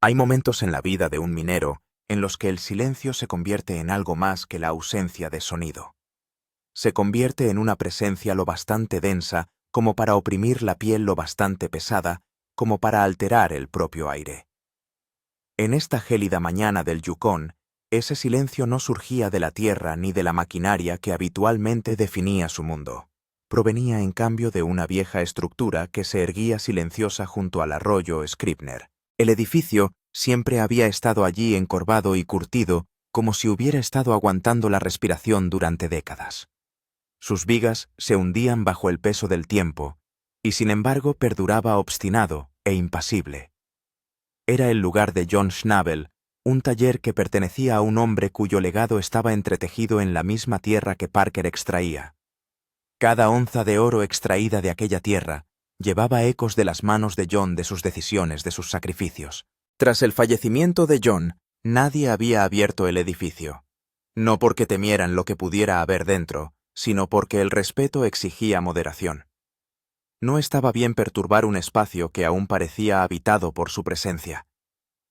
Hay momentos en la vida de un minero en los que el silencio se convierte en algo más que la ausencia de sonido. Se convierte en una presencia lo bastante densa como para oprimir la piel, lo bastante pesada como para alterar el propio aire. En esta gélida mañana del Yukón, ese silencio no surgía de la tierra ni de la maquinaria que habitualmente definía su mundo. Provenía en cambio de una vieja estructura que se erguía silenciosa junto al arroyo Scribner. El edificio siempre había estado allí encorvado y curtido, como si hubiera estado aguantando la respiración durante décadas. Sus vigas se hundían bajo el peso del tiempo, y sin embargo perduraba obstinado e impasible. Era el lugar de John Schnabel, un taller que pertenecía a un hombre cuyo legado estaba entretejido en la misma tierra que Parker extraía. Cada onza de oro extraída de aquella tierra llevaba ecos de las manos de John, de sus decisiones, de sus sacrificios. Tras el fallecimiento de John, nadie había abierto el edificio. No porque temieran lo que pudiera haber dentro, sino porque el respeto exigía moderación. No estaba bien perturbar un espacio que aún parecía habitado por su presencia.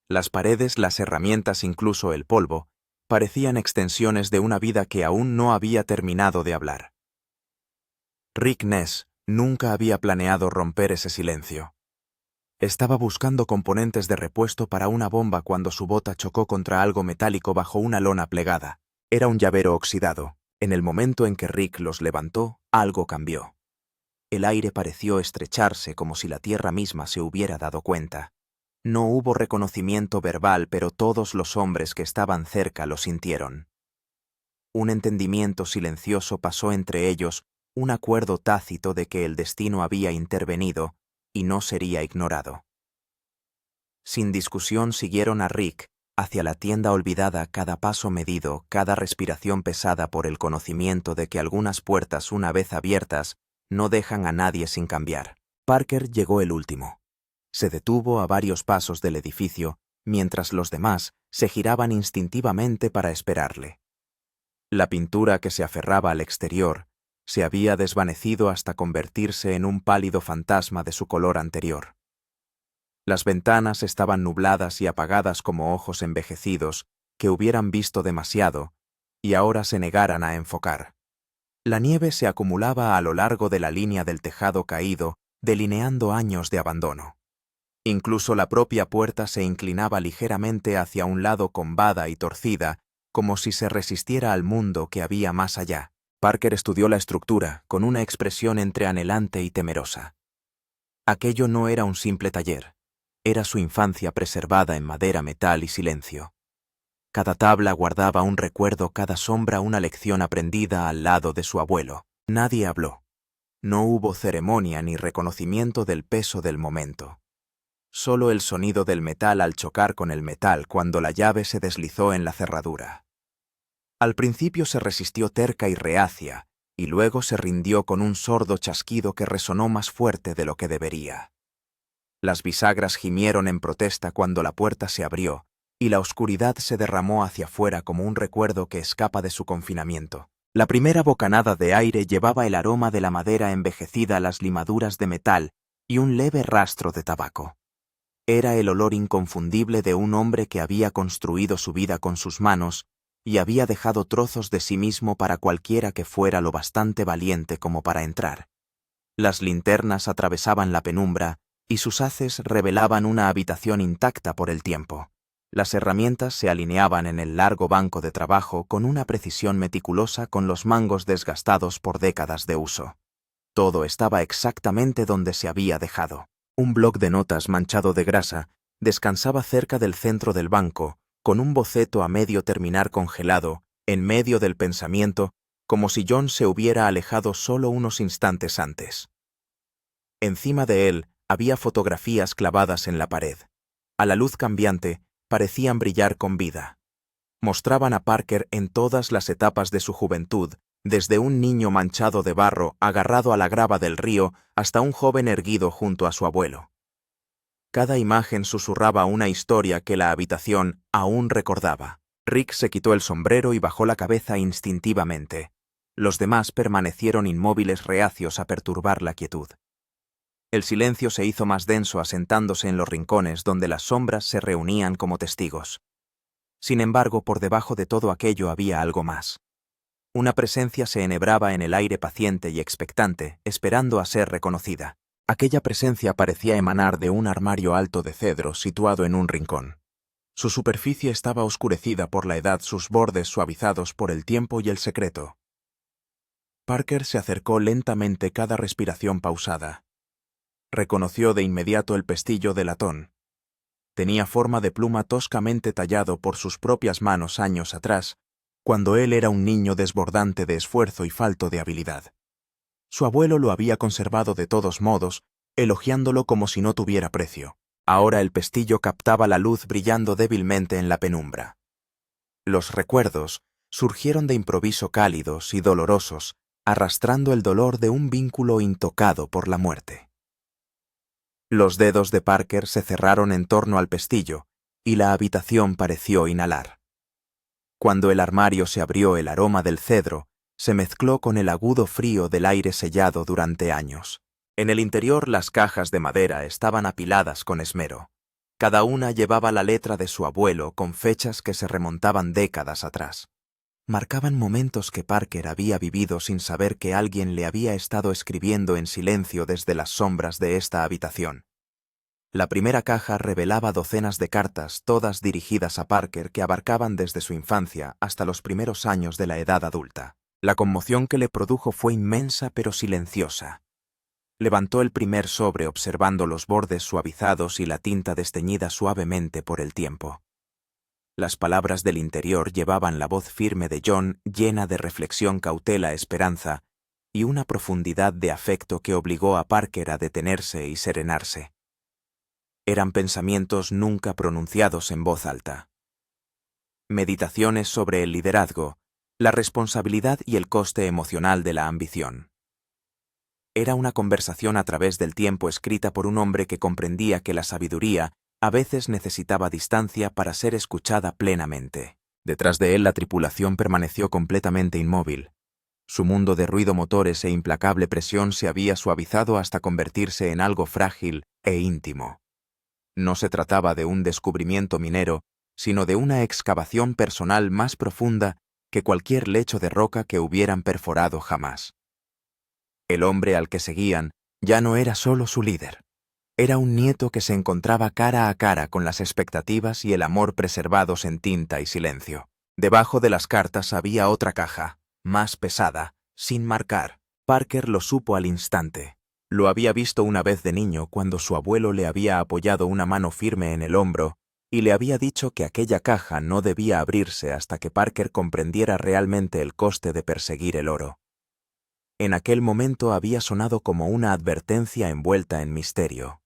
Las paredes, las herramientas, incluso el polvo, parecían extensiones de una vida que aún no había terminado de hablar. Rick Ness nunca había planeado romper ese silencio. Estaba buscando componentes de repuesto para una bomba cuando su bota chocó contra algo metálico bajo una lona plegada. Era un llavero oxidado. En el momento en que Rick los levantó, algo cambió. El aire pareció estrecharse como si la tierra misma se hubiera dado cuenta. No hubo reconocimiento verbal, pero todos los hombres que estaban cerca lo sintieron. Un entendimiento silencioso pasó entre ellos, un acuerdo tácito de que el destino había intervenido y no sería ignorado. Sin discusión siguieron a Rick hacia la tienda olvidada, cada paso medido, cada respiración pesada por el conocimiento de que algunas puertas, una vez abiertas, no dejan a nadie sin cambiar. Parker llegó el último. Se detuvo a varios pasos del edificio, mientras los demás se giraban instintivamente para esperarle. La pintura que se aferraba al exterior se había desvanecido hasta convertirse en un pálido fantasma de su color anterior. Las ventanas estaban nubladas y apagadas como ojos envejecidos que hubieran visto demasiado y ahora se negaran a enfocar. La nieve se acumulaba a lo largo de la línea del tejado caído, delineando años de abandono. Incluso la propia puerta se inclinaba ligeramente hacia un lado combada y torcida, como si se resistiera al mundo que había más allá. Parker estudió la estructura con una expresión entre anhelante y temerosa. Aquello no era un simple taller, era su infancia preservada en madera, metal y silencio. Cada tabla guardaba un recuerdo, cada sombra una lección aprendida al lado de su abuelo. Nadie habló. No hubo ceremonia ni reconocimiento del peso del momento. Solo el sonido del metal al chocar con el metal cuando la llave se deslizó en la cerradura. Al principio se resistió terca y reacia, y luego se rindió con un sordo chasquido que resonó más fuerte de lo que debería. Las bisagras gimieron en protesta cuando la puerta se abrió, y la oscuridad se derramó hacia afuera como un recuerdo que escapa de su confinamiento. La primera bocanada de aire llevaba el aroma de la madera envejecida, las limaduras de metal y un leve rastro de tabaco. Era el olor inconfundible de un hombre que había construido su vida con sus manos y había dejado trozos de sí mismo para cualquiera que fuera lo bastante valiente como para entrar. Las linternas atravesaban la penumbra y sus haces revelaban una habitación intacta por el tiempo. Las herramientas se alineaban en el largo banco de trabajo con una precisión meticulosa, con los mangos desgastados por décadas de uso. Todo estaba exactamente donde se había dejado. Un bloc de notas manchado de grasa descansaba cerca del centro del banco, con un boceto a medio terminar congelado, en medio del pensamiento, como si John se hubiera alejado solo unos instantes antes. Encima de él había fotografías clavadas en la pared. A la luz cambiante, parecían brillar con vida. Mostraban a Parker en todas las etapas de su juventud, desde un niño manchado de barro agarrado a la grava del río hasta un joven erguido junto a su abuelo. Cada imagen susurraba una historia que la habitación aún recordaba. Rick se quitó el sombrero y bajó la cabeza instintivamente. Los demás permanecieron inmóviles, reacios a perturbar la quietud. El silencio se hizo más denso asentándose en los rincones donde las sombras se reunían como testigos. Sin embargo, por debajo de todo aquello había algo más. Una presencia se enhebraba en el aire paciente y expectante, esperando a ser reconocida. Aquella presencia parecía emanar de un armario alto de cedro situado en un rincón. Su superficie estaba oscurecida por la edad, sus bordes suavizados por el tiempo y el secreto. Parker se acercó lentamente, cada respiración pausada. Reconoció de inmediato el pestillo de latón. Tenía forma de pluma toscamente tallado por sus propias manos años atrás, cuando él era un niño desbordante de esfuerzo y falto de habilidad. Su abuelo lo había conservado de todos modos, elogiándolo como si no tuviera precio. Ahora el pestillo captaba la luz brillando débilmente en la penumbra. Los recuerdos surgieron de improviso cálidos y dolorosos, arrastrando el dolor de un vínculo intocado por la muerte. Los dedos de Parker se cerraron en torno al pestillo, y la habitación pareció inhalar. Cuando el armario se abrió, el aroma del cedro se mezcló con el agudo frío del aire sellado durante años. En el interior las cajas de madera estaban apiladas con esmero. Cada una llevaba la letra de su abuelo con fechas que se remontaban décadas atrás. Marcaban momentos que Parker había vivido sin saber que alguien le había estado escribiendo en silencio desde las sombras de esta habitación. La primera caja revelaba docenas de cartas, todas dirigidas a Parker, que abarcaban desde su infancia hasta los primeros años de la edad adulta. La conmoción que le produjo fue inmensa pero silenciosa. Levantó el primer sobre observando los bordes suavizados y la tinta desteñida suavemente por el tiempo. Las palabras del interior llevaban la voz firme de John, llena de reflexión, cautela, esperanza y una profundidad de afecto que obligó a Parker a detenerse y serenarse. Eran pensamientos nunca pronunciados en voz alta. Meditaciones sobre el liderazgo, la responsabilidad y el coste emocional de la ambición. Era una conversación a través del tiempo escrita por un hombre que comprendía que la sabiduría a veces necesitaba distancia para ser escuchada plenamente. Detrás de él la tripulación permaneció completamente inmóvil. Su mundo de ruido, motores e implacable presión se había suavizado hasta convertirse en algo frágil e íntimo. No se trataba de un descubrimiento minero, sino de una excavación personal más profunda que cualquier lecho de roca que hubieran perforado jamás. El hombre al que seguían ya no era solo su líder. Era un nieto que se encontraba cara a cara con las expectativas y el amor preservados en tinta y silencio. Debajo de las cartas había otra caja, más pesada, sin marcar. Parker lo supo al instante. Lo había visto una vez de niño cuando su abuelo le había apoyado una mano firme en el hombro y le había dicho que aquella caja no debía abrirse hasta que Parker comprendiera realmente el coste de perseguir el oro. En aquel momento había sonado como una advertencia envuelta en misterio.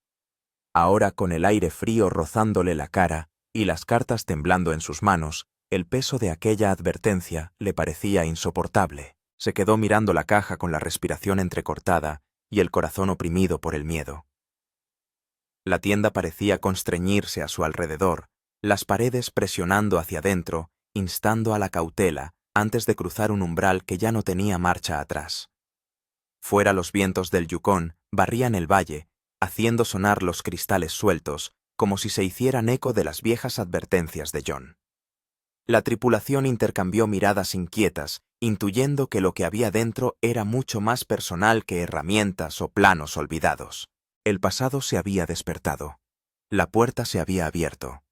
Ahora, con el aire frío rozándole la cara y las cartas temblando en sus manos, el peso de aquella advertencia le parecía insoportable. Se quedó mirando la caja con la respiración entrecortada y el corazón oprimido por el miedo. La tienda parecía constreñirse a su alrededor, las paredes presionando hacia adentro, instando a la cautela antes de cruzar un umbral que ya no tenía marcha atrás. Fuera, los vientos del Yukón barrían el valle, haciendo sonar los cristales sueltos, como si se hicieran eco de las viejas advertencias de John. La tripulación intercambió miradas inquietas, intuyendo que lo que había dentro era mucho más personal que herramientas o planos olvidados. El pasado se había despertado. La puerta se había abierto.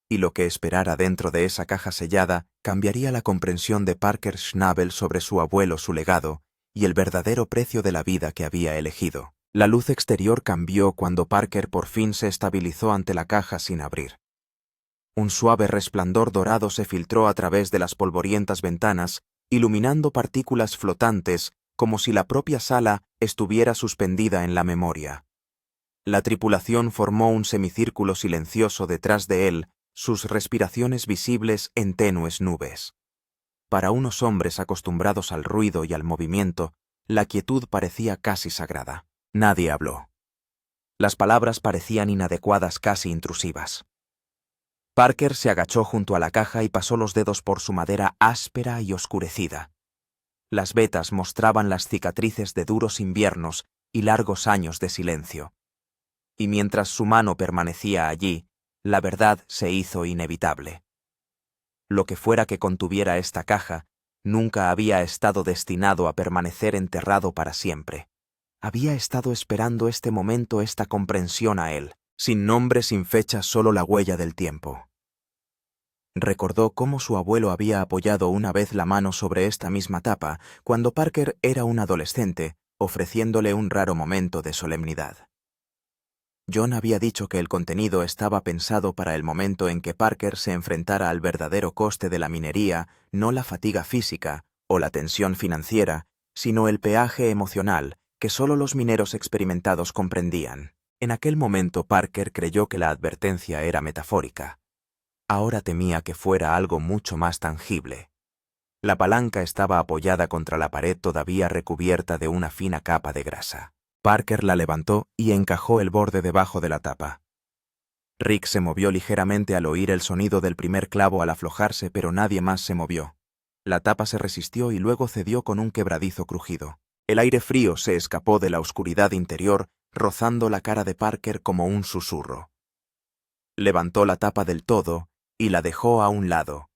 Y lo que esperara dentro de esa caja sellada cambiaría la comprensión de Parker Schnabel sobre su abuelo, su legado y el verdadero precio de la vida que había elegido. La luz exterior cambió cuando Parker por fin se estabilizó ante la caja sin abrir. Un suave resplandor dorado se filtró a través de las polvorientas ventanas, iluminando partículas flotantes como si la propia sala estuviera suspendida en la memoria. La tripulación formó un semicírculo silencioso detrás de él, sus respiraciones visibles en tenues nubes. Para unos hombres acostumbrados al ruido y al movimiento, la quietud parecía casi sagrada. Nadie habló. Las palabras parecían inadecuadas, casi intrusivas. Parker se agachó junto a la caja y pasó los dedos por su madera áspera y oscurecida. Las vetas mostraban las cicatrices de duros inviernos y largos años de silencio. y mientras su mano permanecía allí, la verdad se hizo inevitable. Lo que fuera que contuviera esta caja, nunca había estado destinado a permanecer enterrado para siempre. Había estado esperando este momento, esta comprensión a él, sin nombre, sin fecha, solo la huella del tiempo. Recordó cómo su abuelo había apoyado una vez la mano sobre esta misma tapa cuando Parker era un adolescente, ofreciéndole un raro momento de solemnidad. John había dicho que el contenido estaba pensado para el momento en que Parker se enfrentara al verdadero coste de la minería, no la fatiga física o la tensión financiera, sino el peaje emocional que solo los mineros experimentados comprendían. En aquel momento Parker creyó que la advertencia era metafórica. Ahora temía que fuera algo mucho más tangible. La palanca estaba apoyada contra la pared todavía recubierta de una fina capa de grasa. Parker la levantó y encajó el borde debajo de la tapa. Rick se movió ligeramente al oír el sonido del primer clavo al aflojarse, pero nadie más se movió. La tapa se resistió y luego cedió con un quebradizo crujido. El aire frío se escapó de la oscuridad interior, rozando la cara de Parker como un susurro. Levantó la tapa del todo y la dejó a un lado.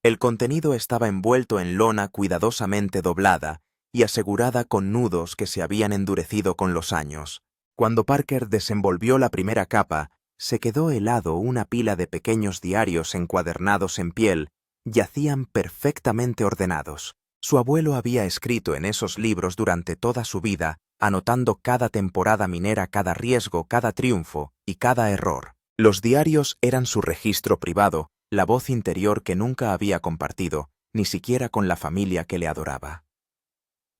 El contenido estaba envuelto en lona cuidadosamente doblada y asegurada con nudos que se habían endurecido con los años. Cuando Parker desenvolvió la primera capa, se quedó helado. Una pila de pequeños diarios encuadernados en piel yacían perfectamente ordenados. Su abuelo había escrito en esos libros durante toda su vida, anotando cada temporada minera, cada riesgo, cada triunfo y cada error. Los diarios eran su registro privado, la voz interior que nunca había compartido, ni siquiera con la familia que le adoraba.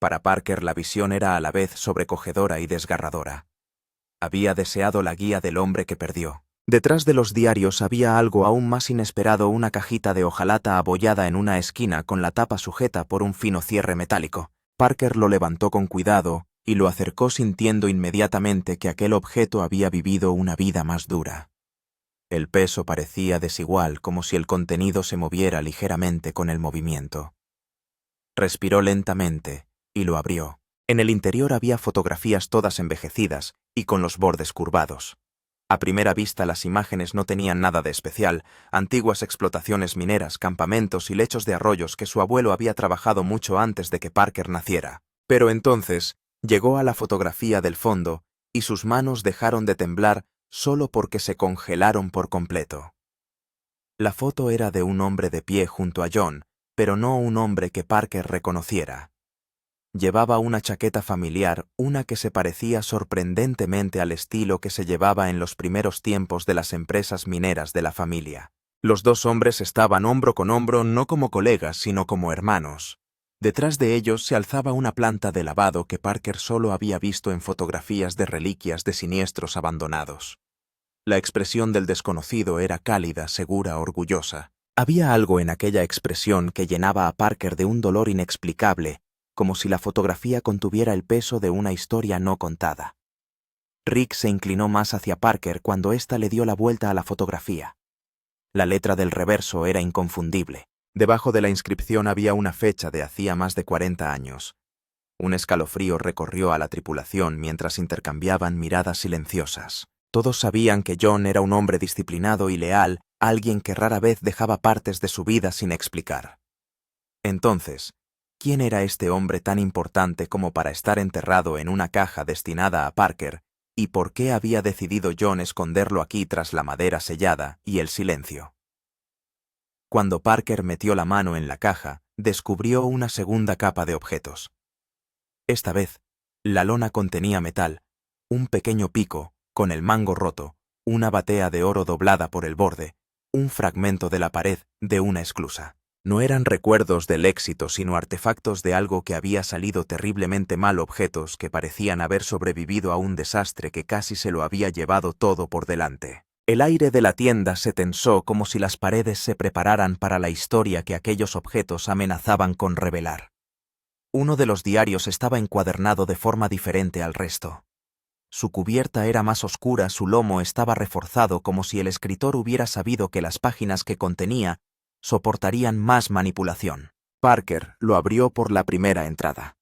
Para Parker la visión era a la vez sobrecogedora y desgarradora. Había deseado la guía del hombre que perdió. Detrás de los diarios había algo aún más inesperado, una cajita de hojalata abollada en una esquina con la tapa sujeta por un fino cierre metálico. Parker lo levantó con cuidado y lo acercó sintiendo inmediatamente que aquel objeto había vivido una vida más dura. El peso parecía desigual, como si el contenido se moviera ligeramente con el movimiento. Respiró lentamente y lo abrió. En el interior había fotografías todas envejecidas y con los bordes curvados. A primera vista las imágenes no tenían nada de especial, antiguas explotaciones mineras, campamentos y lechos de arroyos que su abuelo había trabajado mucho antes de que Parker naciera. Pero entonces llegó a la fotografía del fondo y sus manos dejaron de temblar solo porque se congelaron por completo. La foto era de un hombre de pie junto a John, pero no un hombre que Parker reconociera. Llevaba una chaqueta familiar, una que se parecía sorprendentemente al estilo que se llevaba en los primeros tiempos de las empresas mineras de la familia. Los dos hombres estaban hombro con hombro, no como colegas, sino como hermanos. Detrás de ellos se alzaba una planta de lavado que Parker solo había visto en fotografías de reliquias de siniestros abandonados. La expresión del desconocido era cálida, segura, orgullosa. Había algo en aquella expresión que llenaba a Parker de un dolor inexplicable, como si la fotografía contuviera el peso de una historia no contada. Rick se inclinó más hacia Parker cuando ésta le dio la vuelta a la fotografía. La letra del reverso era inconfundible. Debajo de la inscripción había una fecha de hacía más de 40 años. Un escalofrío recorrió a la tripulación mientras intercambiaban miradas silenciosas. Todos sabían que John era un hombre disciplinado y leal, alguien que rara vez dejaba partes de su vida sin explicar. Entonces, ¿quién era este hombre tan importante como para estar enterrado en una caja destinada a Parker, y por qué había decidido John esconderlo aquí tras la madera sellada y el silencio? Cuando Parker metió la mano en la caja, descubrió una segunda capa de objetos. Esta vez, la lona contenía metal, un pequeño pico, con el mango roto, una batea de oro doblada por el borde, un fragmento de la pared de una esclusa. No eran recuerdos del éxito, sino artefactos de algo que había salido terriblemente mal, objetos que parecían haber sobrevivido a un desastre que casi se lo había llevado todo por delante. El aire de la tienda se tensó como si las paredes se prepararan para la historia que aquellos objetos amenazaban con revelar. Uno de los diarios estaba encuadernado de forma diferente al resto. Su cubierta era más oscura, su lomo estaba reforzado como si el escritor hubiera sabido que las páginas que contenía soportarían más manipulación. Parker lo abrió por la primera entrada.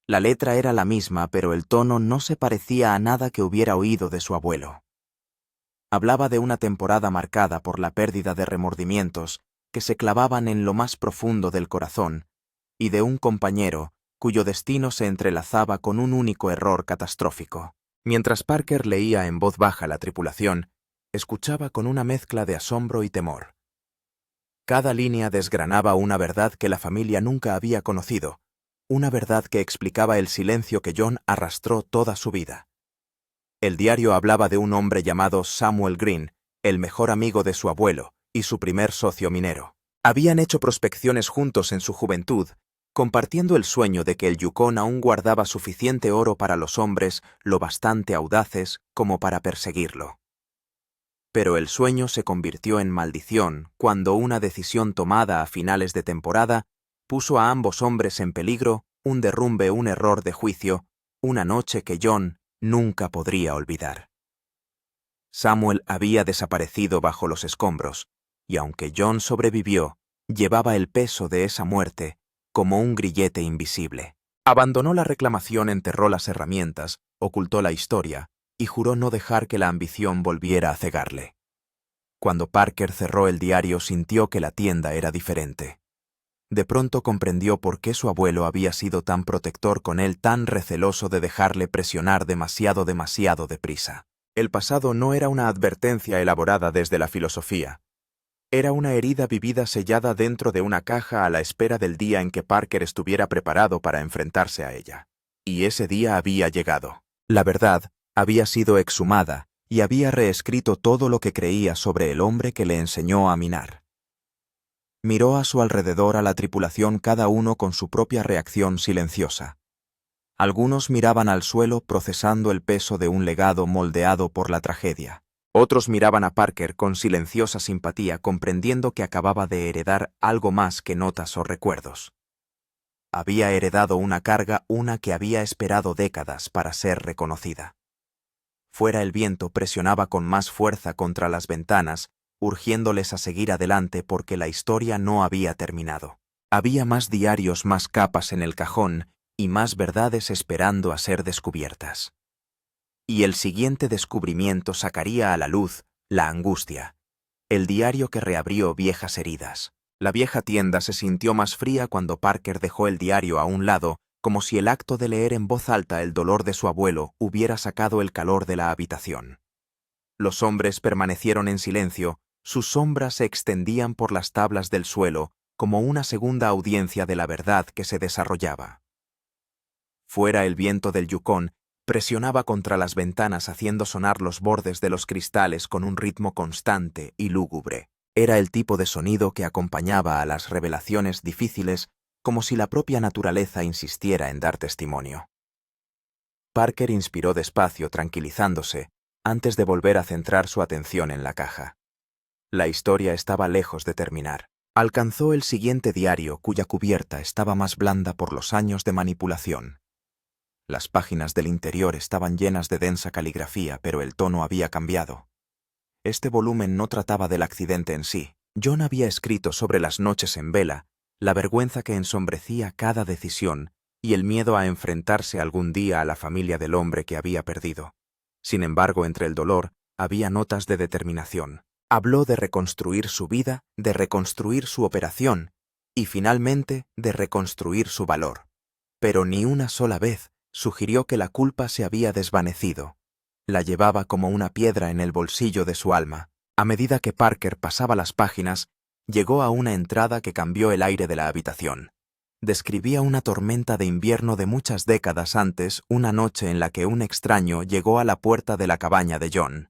La letra era la misma, pero el tono no se parecía a nada que hubiera oído de su abuelo. Hablaba de una temporada marcada por la pérdida de remordimientos que se clavaban en lo más profundo del corazón, y de un compañero cuyo destino se entrelazaba con un único error catastrófico. Mientras Parker leía en voz baja la tripulación, escuchaba con una mezcla de asombro y temor. Cada línea desgranaba una verdad que la familia nunca había conocido, una verdad que explicaba el silencio que John arrastró toda su vida. El diario hablaba de un hombre llamado Samuel Green, el mejor amigo de su abuelo y su primer socio minero. Habían hecho prospecciones juntos en su juventud, compartiendo el sueño de que el Yukon aún guardaba suficiente oro para los hombres lo bastante audaces como para perseguirlo. Pero el sueño se convirtió en maldición cuando una decisión tomada a finales de temporada puso a ambos hombres en peligro, un derrumbe, un error de juicio, una noche que John nunca podría olvidar. Samuel había desaparecido bajo los escombros, y aunque John sobrevivió, llevaba el peso de esa muerte como un grillete invisible. Abandonó la reclamación, enterró las herramientas, ocultó la historia y juró no dejar que la ambición volviera a cegarle. Cuando Parker cerró el diario, sintió que la tienda era diferente. De pronto comprendió por qué su abuelo había sido tan protector con él, tan receloso de dejarle presionar demasiado deprisa. El pasado no era una advertencia elaborada desde la filosofía. Era una herida vivida sellada dentro de una caja a la espera del día en que Parker estuviera preparado para enfrentarse a ella. Y ese día había llegado. La verdad había sido exhumada y había reescrito todo lo que creía sobre el hombre que le enseñó a minar. Miró a su alrededor a la tripulación, cada uno con su propia reacción silenciosa. Algunos miraban al suelo procesando el peso de un legado moldeado por la tragedia. Otros miraban a Parker con silenciosa simpatía, comprendiendo que acababa de heredar algo más que notas o recuerdos. Había heredado una carga, una que había esperado décadas para ser reconocida. Fuera, el viento presionaba con más fuerza contra las ventanas, urgiéndoles a seguir adelante porque la historia no había terminado. Había más diarios, más capas en el cajón y más verdades esperando a ser descubiertas. Y el siguiente descubrimiento sacaría a la luz la angustia, el diario que reabrió viejas heridas. La vieja tienda se sintió más fría cuando Parker dejó el diario a un lado, como si el acto de leer en voz alta el dolor de su abuelo hubiera sacado el calor de la habitación. Los hombres permanecieron en silencio, sus sombras se extendían por las tablas del suelo como una segunda audiencia de la verdad que se desarrollaba. Fuera, el viento del Yukon presionaba contra las ventanas haciendo sonar los bordes de los cristales con un ritmo constante y lúgubre. Era el tipo de sonido que acompañaba a las revelaciones difíciles, como si la propia naturaleza insistiera en dar testimonio. Parker inspiró despacio, tranquilizándose, antes de volver a centrar su atención en la caja. La historia estaba lejos de terminar. Alcanzó el siguiente diario, cuya cubierta estaba más blanda por los años de manipulación. Las páginas del interior estaban llenas de densa caligrafía, pero el tono había cambiado. Este volumen no trataba del accidente en sí. John había escrito sobre las noches en vela, la vergüenza que ensombrecía cada decisión y el miedo a enfrentarse algún día a la familia del hombre que había perdido. Sin embargo, entre el dolor había notas de determinación. Habló de reconstruir su vida, de reconstruir su operación y, finalmente, de reconstruir su valor. Pero ni una sola vez sugirió que la culpa se había desvanecido. La llevaba como una piedra en el bolsillo de su alma. A medida que Parker pasaba las páginas, llegó a una entrada que cambió el aire de la habitación. Describía una tormenta de invierno de muchas décadas antes, una noche en la que un extraño llegó a la puerta de la cabaña de John.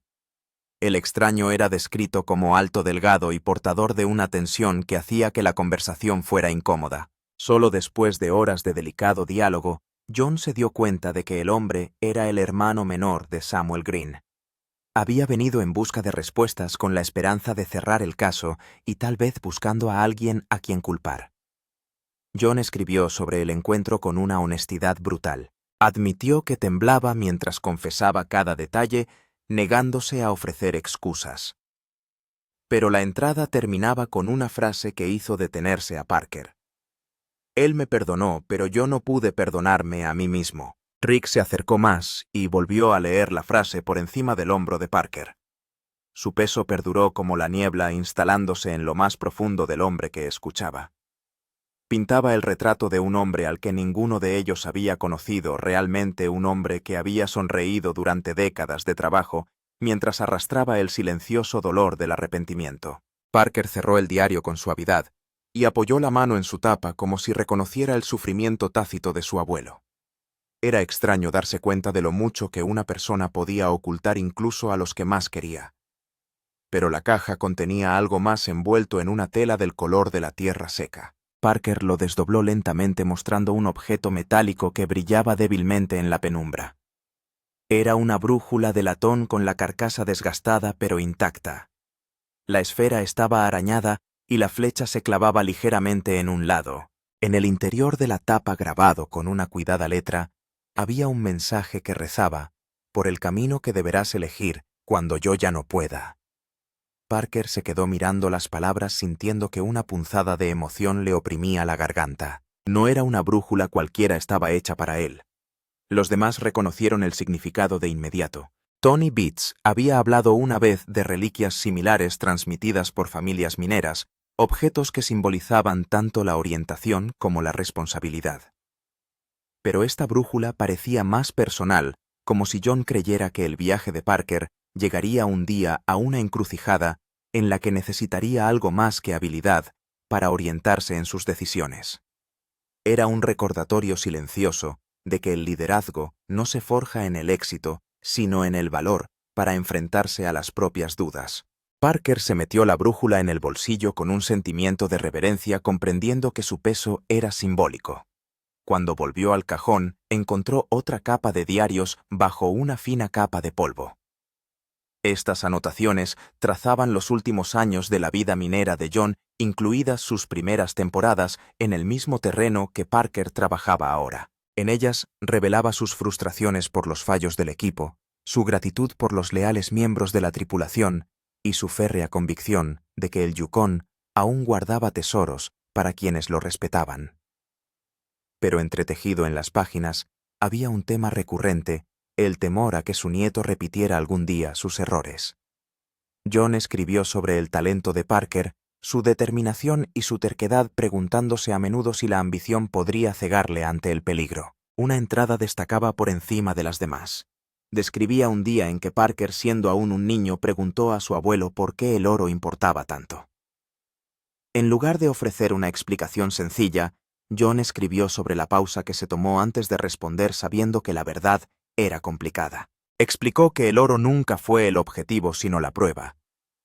El extraño era descrito como alto, delgado y portador de una tensión que hacía que la conversación fuera incómoda. Solo después de horas de delicado diálogo, John se dio cuenta de que el hombre era el hermano menor de Samuel Green. Había venido en busca de respuestas con la esperanza de cerrar el caso y tal vez buscando a alguien a quien culpar. John escribió sobre el encuentro con una honestidad brutal. Admitió que temblaba mientras confesaba cada detalle, negándose a ofrecer excusas. Pero la entrada terminaba con una frase que hizo detenerse a Parker. Él me perdonó, pero yo no pude perdonarme a mí mismo. Rick se acercó más y volvió a leer la frase por encima del hombro de Parker. Su peso perduró como la niebla instalándose en lo más profundo del hombre que escuchaba. Pintaba el retrato de un hombre al que ninguno de ellos había conocido, realmente un hombre que había sonreído durante décadas de trabajo mientras arrastraba el silencioso dolor del arrepentimiento. Parker cerró el diario con suavidad y apoyó la mano en su tapa como si reconociera el sufrimiento tácito de su abuelo. Era extraño darse cuenta de lo mucho que una persona podía ocultar incluso a los que más quería. Pero la caja contenía algo más envuelto en una tela del color de la tierra seca. Parker lo desdobló lentamente mostrando un objeto metálico que brillaba débilmente en la penumbra. Era una brújula de latón con la carcasa desgastada pero intacta. La esfera estaba arañada y la flecha se clavaba ligeramente en un lado. En el interior de la tapa, grabado con una cuidada letra, había un mensaje que rezaba: «Por el camino que deberás elegir cuando yo ya no pueda». Parker se quedó mirando las palabras sintiendo que una punzada de emoción le oprimía la garganta. No era una brújula cualquiera, estaba hecha para él. Los demás reconocieron el significado de inmediato. Tony Beats había hablado una vez de reliquias similares transmitidas por familias mineras, objetos que simbolizaban tanto la orientación como la responsabilidad. Pero esta brújula parecía más personal, como si John creyera que el viaje de Parker llegaría un día a una encrucijada en la que necesitaría algo más que habilidad para orientarse en sus decisiones. Era un recordatorio silencioso de que el liderazgo no se forja en el éxito, sino en el valor para enfrentarse a las propias dudas. Parker se metió la brújula en el bolsillo con un sentimiento de reverencia, comprendiendo que su peso era simbólico. Cuando volvió al cajón, encontró otra capa de diarios bajo una fina capa de polvo. Estas anotaciones trazaban los últimos años de la vida minera de John, incluidas sus primeras temporadas en el mismo terreno que Parker trabajaba ahora. En ellas revelaba sus frustraciones por los fallos del equipo, su gratitud por los leales miembros de la tripulación y su férrea convicción de que el Yukon aún guardaba tesoros para quienes lo respetaban. Pero entretejido en las páginas había un tema recurrente: el temor a que su nieto repitiera algún día sus errores. John escribió sobre el talento de Parker, su determinación y su terquedad, preguntándose a menudo si la ambición podría cegarle ante el peligro. Una entrada destacaba por encima de las demás. Describía un día en que Parker, siendo aún un niño, preguntó a su abuelo por qué el oro importaba tanto. En lugar de ofrecer una explicación sencilla, John escribió sobre la pausa que se tomó antes de responder, sabiendo que la verdad era complicada. Explicó que el oro nunca fue el objetivo sino la prueba.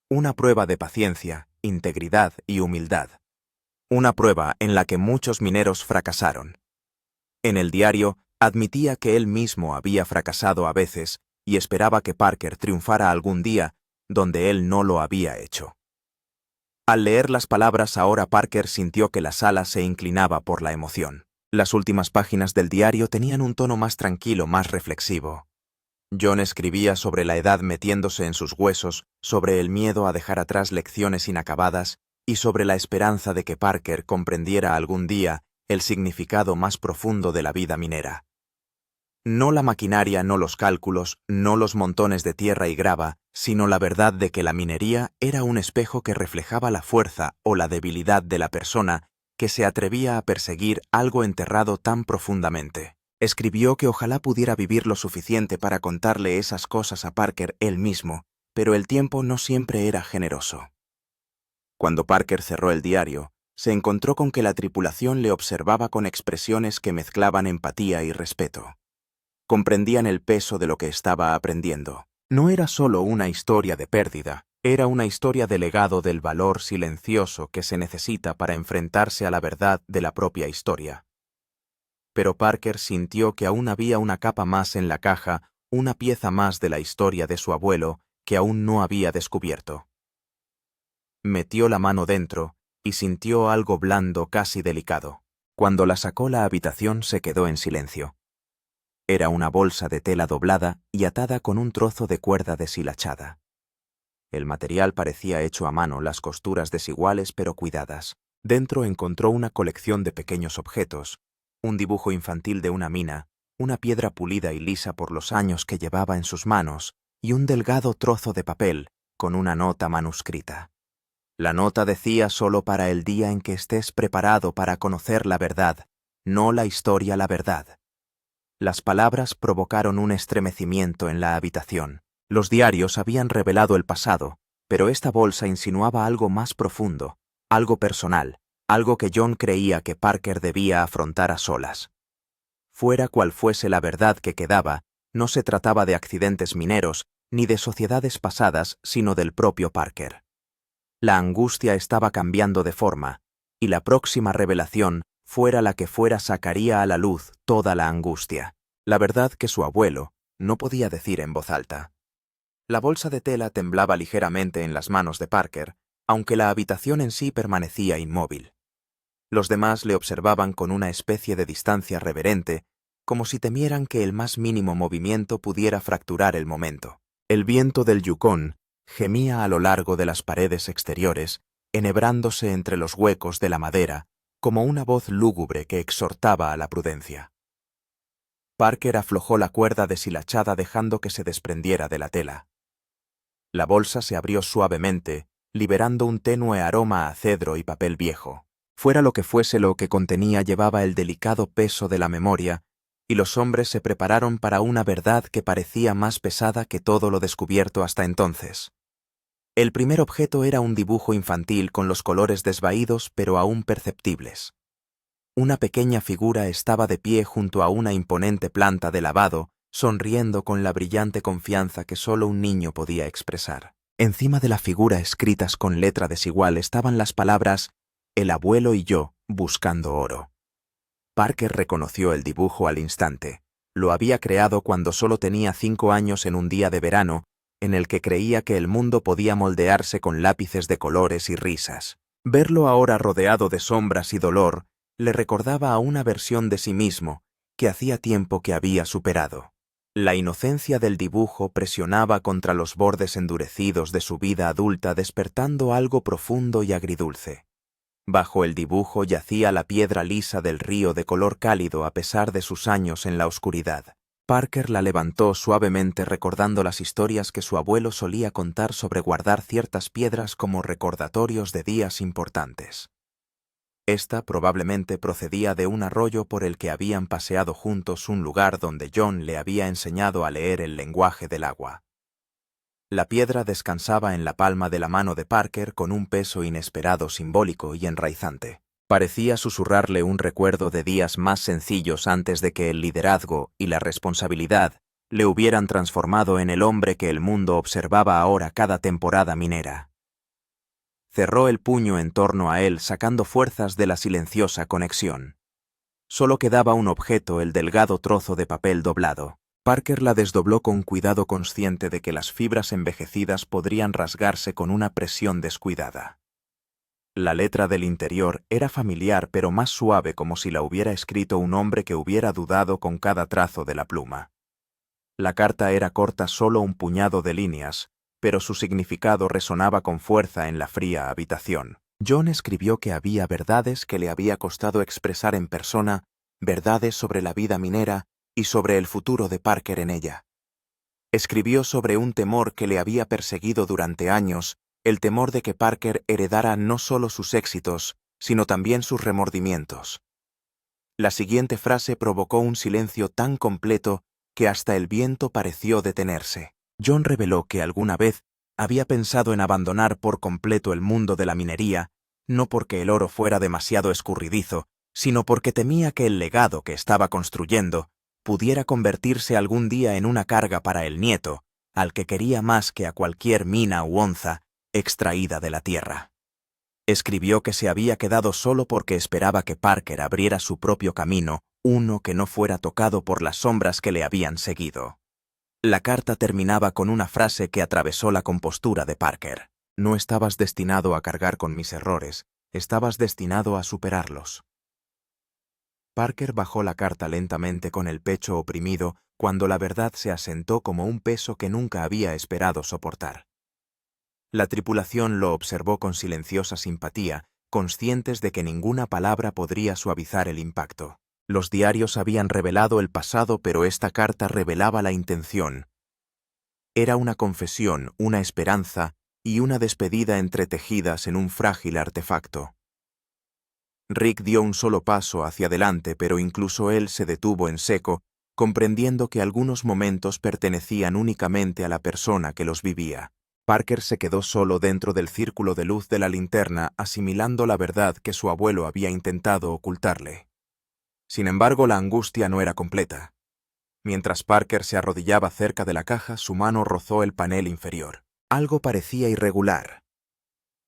Una prueba de paciencia, integridad y humildad. Una prueba en la que muchos mineros fracasaron. En el diario admitía que él mismo había fracasado a veces y esperaba que Parker triunfara algún día donde él no lo había hecho. Al leer las palabras, ahora Parker sintió que la sala se inclinaba por la emoción. Las últimas páginas del diario tenían un tono más tranquilo, más reflexivo. John escribía sobre la edad metiéndose en sus huesos, sobre el miedo a dejar atrás lecciones inacabadas y sobre la esperanza de que Parker comprendiera algún día el significado más profundo de la vida minera. No la maquinaria, no los cálculos, no los montones de tierra y grava, sino la verdad de que la minería era un espejo que reflejaba la fuerza o la debilidad de la persona que se atrevía a perseguir algo enterrado tan profundamente. Escribió que ojalá pudiera vivir lo suficiente para contarle esas cosas a Parker él mismo, pero el tiempo no siempre era generoso. Cuando Parker cerró el diario, se encontró con que la tripulación le observaba con expresiones que mezclaban empatía y respeto. Comprendían el peso de lo que estaba aprendiendo. No era solo una historia de pérdida, era una historia de legado del valor silencioso que se necesita para enfrentarse a la verdad de la propia historia. Pero Parker sintió que aún había una capa más en la caja, una pieza más de la historia de su abuelo que aún no había descubierto. Metió la mano dentro y sintió algo blando, casi delicado. Cuando la sacó, la habitación se quedó en silencio. Era una bolsa de tela doblada y atada con un trozo de cuerda deshilachada. El material parecía hecho a mano, las costuras desiguales pero cuidadas. Dentro encontró una colección de pequeños objetos, un dibujo infantil de una mina, una piedra pulida y lisa por los años que llevaba en sus manos, y un delgado trozo de papel con una nota manuscrita. La nota decía solo para el día en que estés preparado para conocer la verdad, no la historia, la verdad. Las palabras provocaron un estremecimiento en la habitación. Los diarios habían revelado el pasado, pero esta bolsa insinuaba algo más profundo, algo personal, algo que John creía que Parker debía afrontar a solas. Fuera cual fuese la verdad que quedaba, no se trataba de accidentes mineros ni de sociedades pasadas, sino del propio Parker. La angustia estaba cambiando de forma, y la próxima revelación, fuera la que fuera, sacaría a la luz toda la angustia, la verdad que su abuelo no podía decir en voz alta. La bolsa de tela temblaba ligeramente en las manos de Parker, aunque la habitación en sí permanecía inmóvil. Los demás le observaban con una especie de distancia reverente, como si temieran que el más mínimo movimiento pudiera fracturar el momento. El viento del Yukón gemía a lo largo de las paredes exteriores, enhebrándose entre los huecos de la madera, como una voz lúgubre que exhortaba a la prudencia. Parker aflojó la cuerda deshilachada dejando que se desprendiera de la tela. La bolsa se abrió suavemente, liberando un tenue aroma a cedro y papel viejo. Fuera lo que fuese lo que contenía, llevaba el delicado peso de la memoria, y los hombres se prepararon para una verdad que parecía más pesada que todo lo descubierto hasta entonces. El primer objeto era un dibujo infantil con los colores desvaídos pero aún perceptibles. Una pequeña figura estaba de pie junto a una imponente planta de lavado, sonriendo con la brillante confianza que solo un niño podía expresar. Encima de la figura, escritas con letra desigual, estaban las palabras «El abuelo y yo buscando oro». Parker reconoció el dibujo al instante. Lo había creado cuando solo tenía 5 años en un día de verano, en el que creía que el mundo podía moldearse con lápices de colores y risas. Verlo ahora rodeado de sombras y dolor le recordaba a una versión de sí mismo que hacía tiempo que había superado. La inocencia del dibujo presionaba contra los bordes endurecidos de su vida adulta, despertando algo profundo y agridulce. Bajo el dibujo yacía la piedra lisa del río de color cálido a pesar de sus años en la oscuridad. Parker la levantó suavemente recordando las historias que su abuelo solía contar sobre guardar ciertas piedras como recordatorios de días importantes. Esta probablemente procedía de un arroyo por el que habían paseado juntos, un lugar donde John le había enseñado a leer el lenguaje del agua. La piedra descansaba en la palma de la mano de Parker con un peso inesperado, simbólico y enraizante. Parecía susurrarle un recuerdo de días más sencillos antes de que el liderazgo y la responsabilidad le hubieran transformado en el hombre que el mundo observaba ahora cada temporada minera. Cerró el puño en torno a él, sacando fuerzas de la silenciosa conexión. Solo quedaba un objeto, el delgado trozo de papel doblado. Parker la desdobló con cuidado, consciente de que las fibras envejecidas podrían rasgarse con una presión descuidada. La letra del interior era familiar pero más suave, como si la hubiera escrito un hombre que hubiera dudado con cada trazo de la pluma. La carta era corta, solo un puñado de líneas, pero su significado resonaba con fuerza en la fría habitación. John escribió que había verdades que le había costado expresar en persona, verdades sobre la vida minera y sobre el futuro de Parker en ella. Escribió sobre un temor que le había perseguido durante años, el temor de que Parker heredara no solo sus éxitos, sino también sus remordimientos. La siguiente frase provocó un silencio tan completo que hasta el viento pareció detenerse. John reveló que alguna vez había pensado en abandonar por completo el mundo de la minería, no porque el oro fuera demasiado escurridizo, sino porque temía que el legado que estaba construyendo pudiera convertirse algún día en una carga para el nieto, al que quería más que a cualquier mina u onza extraída de la tierra. Escribió que se había quedado solo porque esperaba que Parker abriera su propio camino, uno que no fuera tocado por las sombras que le habían seguido. La carta terminaba con una frase que atravesó la compostura de Parker. No estabas destinado a cargar con mis errores, estabas destinado a superarlos. Parker bajó la carta lentamente con el pecho oprimido cuando la verdad se asentó como un peso que nunca había esperado soportar. La tripulación lo observó con silenciosa simpatía, conscientes de que ninguna palabra podría suavizar el impacto. Los diarios habían revelado el pasado, pero esta carta revelaba la intención. Era una confesión, una esperanza y una despedida entretejidas en un frágil artefacto. Rick dio un solo paso hacia adelante, pero incluso él se detuvo en seco, comprendiendo que algunos momentos pertenecían únicamente a la persona que los vivía. Parker se quedó solo dentro del círculo de luz de la linterna, asimilando la verdad que su abuelo había intentado ocultarle. Sin embargo, la angustia no era completa. Mientras Parker se arrodillaba cerca de la caja, su mano rozó el panel inferior. Algo parecía irregular.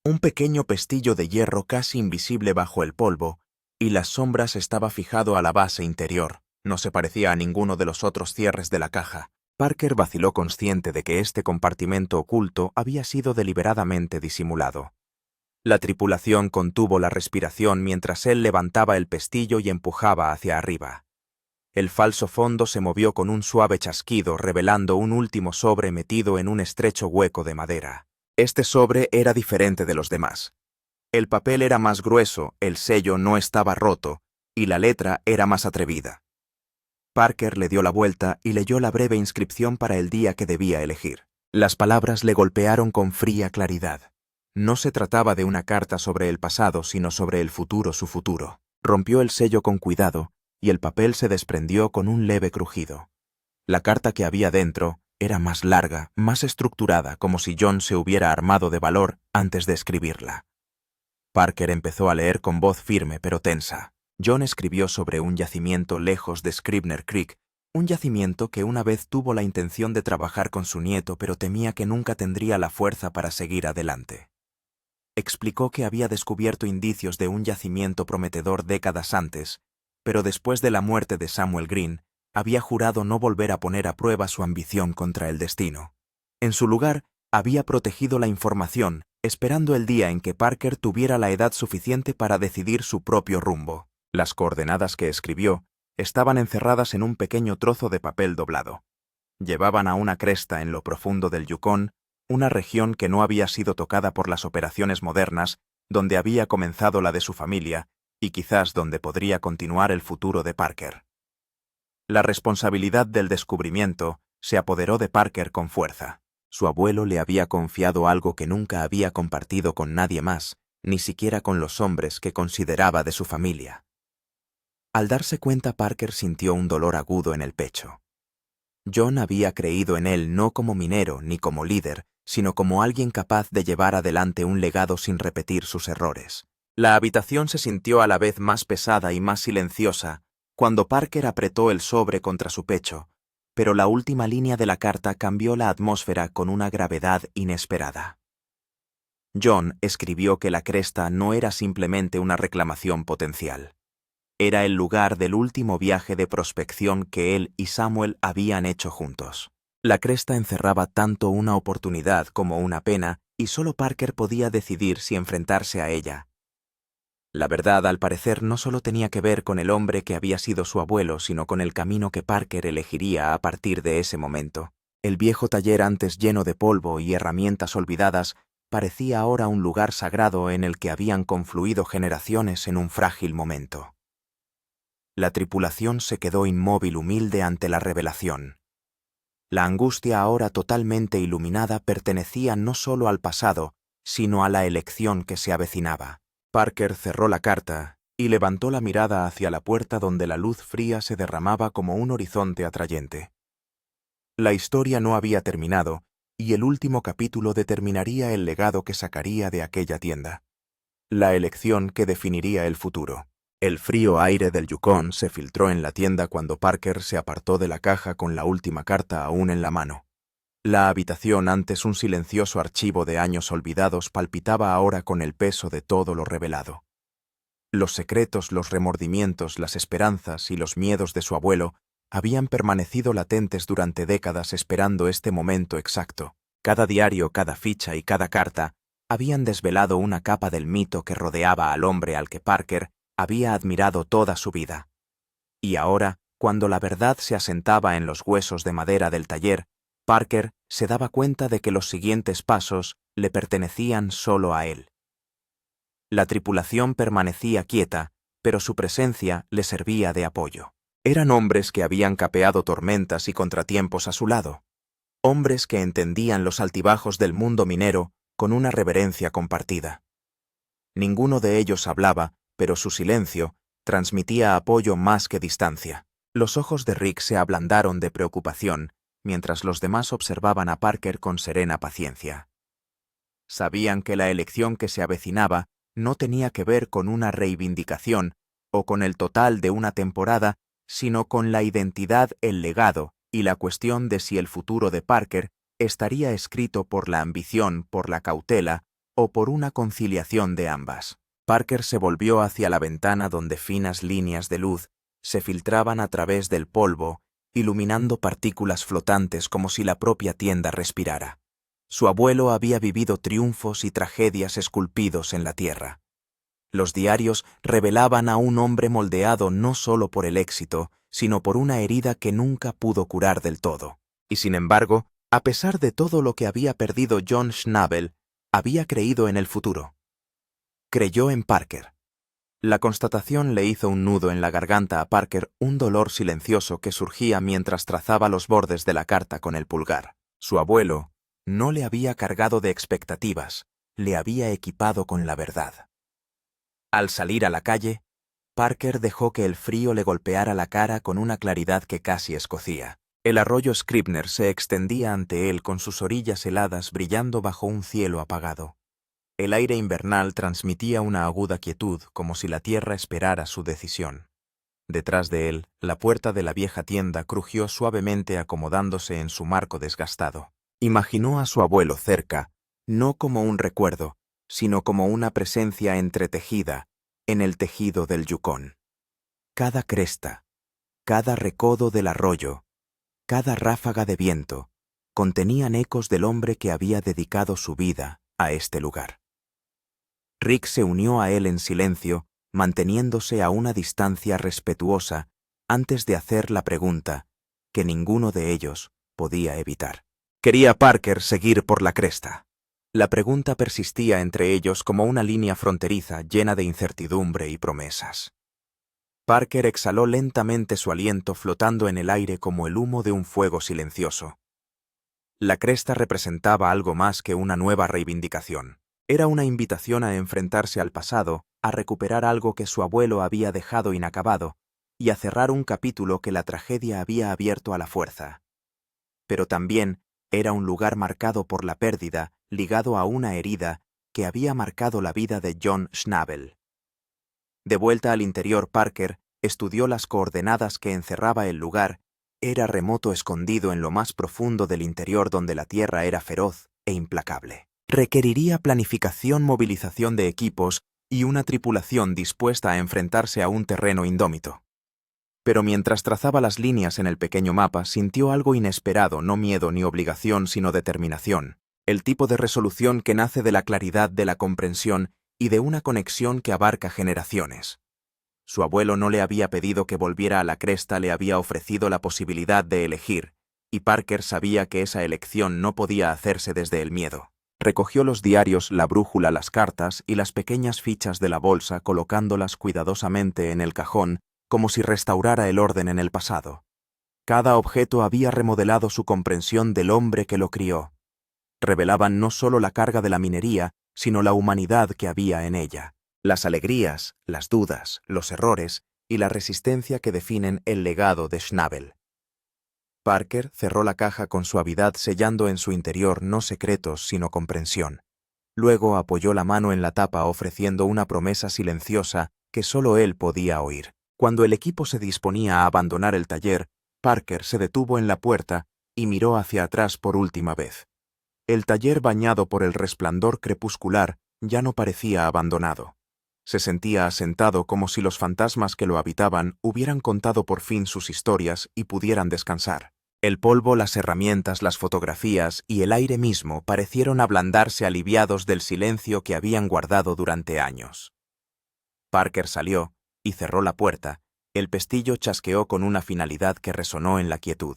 Un pequeño pestillo de hierro casi invisible bajo el polvo, y las sombras estaba fijado a la base interior. No se parecía a ninguno de los otros cierres de la caja. Parker vaciló consciente de que este compartimento oculto había sido deliberadamente disimulado. La tripulación contuvo la respiración mientras él levantaba el pestillo y empujaba hacia arriba. El falso fondo se movió con un suave chasquido, revelando un último sobre metido en un estrecho hueco de madera. Este sobre era diferente de los demás. El papel era más grueso, el sello no estaba roto, y la letra era más atrevida. Parker le dio la vuelta y leyó la breve inscripción para el día que debía elegir. Las palabras le golpearon con fría claridad. No se trataba de una carta sobre el pasado, sino sobre el futuro, su futuro. Rompió el sello con cuidado, y el papel se desprendió con un leve crujido. La carta que había dentro era más larga, más estructurada, como si John se hubiera armado de valor antes de escribirla. Parker empezó a leer con voz firme pero tensa. John escribió sobre un yacimiento lejos de Scribner Creek, un yacimiento que una vez tuvo la intención de trabajar con su nieto, pero temía que nunca tendría la fuerza para seguir adelante. Explicó que había descubierto indicios de un yacimiento prometedor décadas antes, pero después de la muerte de Samuel Green, había jurado no volver a poner a prueba su ambición contra el destino. En su lugar, había protegido la información, esperando el día en que Parker tuviera la edad suficiente para decidir su propio rumbo. Las coordenadas que escribió estaban encerradas en un pequeño trozo de papel doblado. Llevaban a una cresta en lo profundo del Yukón, una región que no había sido tocada por las operaciones modernas, donde había comenzado la de su familia, y quizás donde podría continuar el futuro de Parker. La responsabilidad del descubrimiento se apoderó de Parker con fuerza. Su abuelo le había confiado algo que nunca había compartido con nadie más, ni siquiera con los hombres que consideraba de su familia. Al darse cuenta, Parker sintió un dolor agudo en el pecho. John había creído en él no como minero ni como líder, sino como alguien capaz de llevar adelante un legado sin repetir sus errores. La habitación se sintió a la vez más pesada y más silenciosa cuando Parker apretó el sobre contra su pecho, pero la última línea de la carta cambió la atmósfera con una gravedad inesperada. John escribió que la cresta no era simplemente una reclamación potencial. Era el lugar del último viaje de prospección que él y Samuel habían hecho juntos. La cresta encerraba tanto una oportunidad como una pena, y solo Parker podía decidir si enfrentarse a ella. La verdad, al parecer, no solo tenía que ver con el hombre que había sido su abuelo, sino con el camino que Parker elegiría a partir de ese momento. El viejo taller, antes lleno de polvo y herramientas olvidadas, parecía ahora un lugar sagrado en el que habían confluido generaciones en un frágil momento. La tripulación se quedó inmóvil, humilde ante la revelación. La angustia, ahora totalmente iluminada, pertenecía no solo al pasado, sino a la elección que se avecinaba. Parker cerró la carta y levantó la mirada hacia la puerta donde la luz fría se derramaba como un horizonte atrayente. La historia no había terminado, y el último capítulo determinaría el legado que sacaría de aquella tienda. La elección que definiría el futuro. El frío aire del Yukón se filtró en la tienda cuando Parker se apartó de la caja con la última carta aún en la mano. La habitación, antes un silencioso archivo de años olvidados, palpitaba ahora con el peso de todo lo revelado. Los secretos, los remordimientos, las esperanzas y los miedos de su abuelo habían permanecido latentes durante décadas esperando este momento exacto. Cada diario, cada ficha y cada carta habían desvelado una capa del mito que rodeaba al hombre al que Parker había admirado toda su vida. Y ahora, cuando la verdad se asentaba en los huesos de madera del taller, Parker se daba cuenta de que los siguientes pasos le pertenecían solo a él. La tripulación permanecía quieta, pero su presencia le servía de apoyo. Eran hombres que habían capeado tormentas y contratiempos a su lado. Hombres que entendían los altibajos del mundo minero con una reverencia compartida. Ninguno de ellos hablaba, pero su silencio transmitía apoyo más que distancia. Los ojos de Rick se ablandaron de preocupación, mientras los demás observaban a Parker con serena paciencia. Sabían que la elección que se avecinaba no tenía que ver con una reivindicación o con el total de una temporada, sino con la identidad, el legado y la cuestión de si el futuro de Parker estaría escrito por la ambición, por la cautela o por una conciliación de ambas. Parker se volvió hacia la ventana donde finas líneas de luz se filtraban a través del polvo, iluminando partículas flotantes como si la propia tienda respirara. Su abuelo había vivido triunfos y tragedias esculpidos en la tierra. Los diarios revelaban a un hombre moldeado no solo por el éxito, sino por una herida que nunca pudo curar del todo. Y sin embargo, a pesar de todo lo que había perdido John Schnabel, había creído en el futuro. Creyó en Parker. La constatación le hizo un nudo en la garganta a Parker, un dolor silencioso que surgía mientras trazaba los bordes de la carta con el pulgar. Su abuelo no le había cargado de expectativas, le había equipado con la verdad. Al salir a la calle, Parker dejó que el frío le golpeara la cara con una claridad que casi escocía. El arroyo Scribner se extendía ante él con sus orillas heladas brillando bajo un cielo apagado. El aire invernal transmitía una aguda quietud, como si la tierra esperara su decisión. Detrás de él, la puerta de la vieja tienda crujió suavemente acomodándose en su marco desgastado. Imaginó a su abuelo cerca, no como un recuerdo, sino como una presencia entretejida en el tejido del Yukón. Cada cresta, cada recodo del arroyo, cada ráfaga de viento, contenían ecos del hombre que había dedicado su vida a este lugar. Rick se unió a él en silencio, manteniéndose a una distancia respetuosa antes de hacer la pregunta que ninguno de ellos podía evitar. ¿Quería Parker seguir por la cresta? La pregunta persistía entre ellos como una línea fronteriza llena de incertidumbre y promesas. Parker exhaló lentamente su aliento flotando en el aire como el humo de un fuego silencioso. La cresta representaba algo más que una nueva reivindicación. Era una invitación a enfrentarse al pasado, a recuperar algo que su abuelo había dejado inacabado y a cerrar un capítulo que la tragedia había abierto a la fuerza. Pero también era un lugar marcado por la pérdida, ligado a una herida que había marcado la vida de John Schnabel. De vuelta al interior, Parker estudió las coordenadas que encerraba el lugar. Era remoto, escondido en lo más profundo del interior donde la tierra era feroz e implacable. Requeriría planificación, movilización de equipos y una tripulación dispuesta a enfrentarse a un terreno indómito. Pero mientras trazaba las líneas en el pequeño mapa, sintió algo inesperado, no miedo ni obligación, sino determinación. El tipo de resolución que nace de la claridad de la comprensión y de una conexión que abarca generaciones. Su abuelo no le había pedido que volviera a la cresta, le había ofrecido la posibilidad de elegir, y Parker sabía que esa elección no podía hacerse desde el miedo. Recogió los diarios, la brújula, las cartas y las pequeñas fichas de la bolsa, colocándolas cuidadosamente en el cajón, como si restaurara el orden en el pasado. Cada objeto había remodelado su comprensión del hombre que lo crió. Revelaban no solo la carga de la minería, sino la humanidad que había en ella, las alegrías, las dudas, los errores y la resistencia que definen el legado de Schnabel. Parker cerró la caja con suavidad, sellando en su interior no secretos sino comprensión. Luego apoyó la mano en la tapa, ofreciendo una promesa silenciosa que solo él podía oír. Cuando el equipo se disponía a abandonar el taller, Parker se detuvo en la puerta y miró hacia atrás por última vez. El taller, bañado por el resplandor crepuscular, ya no parecía abandonado. Se sentía asentado, como si los fantasmas que lo habitaban hubieran contado por fin sus historias y pudieran descansar. El polvo, las herramientas, las fotografías y el aire mismo parecieron ablandarse, aliviados del silencio que habían guardado durante años. Parker salió y cerró la puerta. El pestillo chasqueó con una finalidad que resonó en la quietud.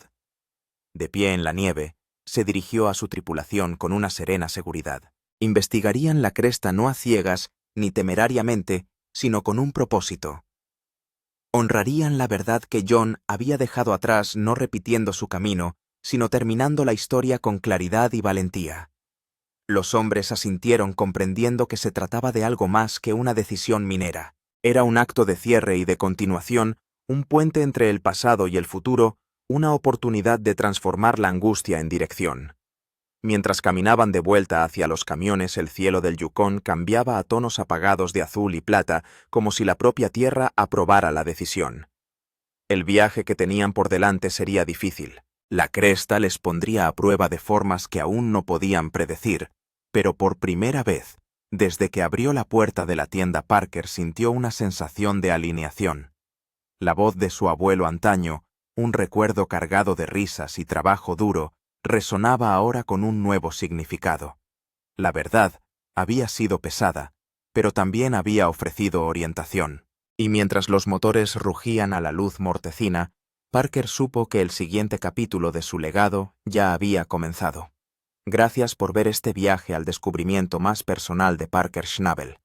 De pie en la nieve, se dirigió a su tripulación con una serena seguridad. Investigarían la cresta no a ciegas ni temerariamente, sino con un propósito. Honrarían la verdad que John había dejado atrás, no repitiendo su camino, sino terminando la historia con claridad y valentía. Los hombres asintieron comprendiendo que se trataba de algo más que una decisión minera. Era un acto de cierre y de continuación, un puente entre el pasado y el futuro, una oportunidad de transformar la angustia en dirección. Mientras caminaban de vuelta hacia los camiones, el cielo del Yukón cambiaba a tonos apagados de azul y plata, como si la propia tierra aprobara la decisión. El viaje que tenían por delante sería difícil. La cresta les pondría a prueba de formas que aún no podían predecir, pero por primera vez, desde que abrió la puerta de la tienda Parker, sintió una sensación de alineación. La voz de su abuelo antaño, un recuerdo cargado de risas y trabajo duro, resonaba ahora con un nuevo significado. La verdad había sido pesada, pero también había ofrecido orientación. Y mientras los motores rugían a la luz mortecina, Parker supo que el siguiente capítulo de su legado ya había comenzado. Gracias por ver este viaje al descubrimiento más personal de Parker Schnabel.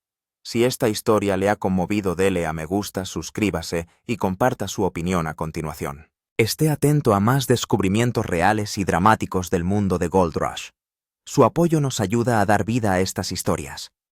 Si esta historia le ha conmovido, dele a me gusta, suscríbase y comparta su opinión a continuación. Esté atento a más descubrimientos reales y dramáticos del mundo de Gold Rush. Su apoyo nos ayuda a dar vida a estas historias.